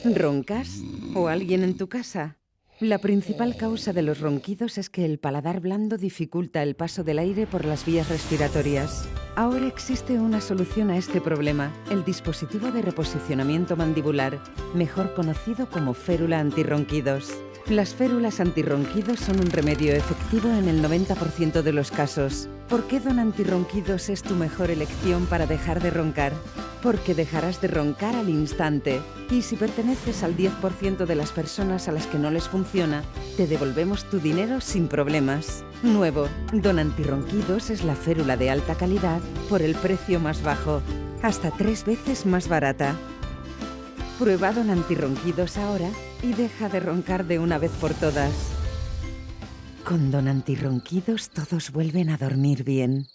¿Roncas? ¿O alguien en tu casa? La principal causa de los ronquidos es que el paladar blando dificulta el paso del aire por las vías respiratorias. Ahora existe una solución a este problema, el dispositivo de reposicionamiento mandibular, mejor conocido como férula antirronquidos. Las férulas antirronquidos son un remedio efectivo en el 90% de los casos. ¿Por qué Don Antirronquidos es tu mejor elección para dejar de roncar? Porque dejarás de roncar al instante. Y si perteneces al 10% de las personas a las que no les funciona, te devolvemos tu dinero sin problemas. Nuevo, Don Antirronquidos es la férula de alta calidad por el precio más bajo, hasta 3 veces más barata. Prueba Don Antirronquidos ahora y deja de roncar de una vez por todas. Con Don Antirronquidos todos vuelven a dormir bien.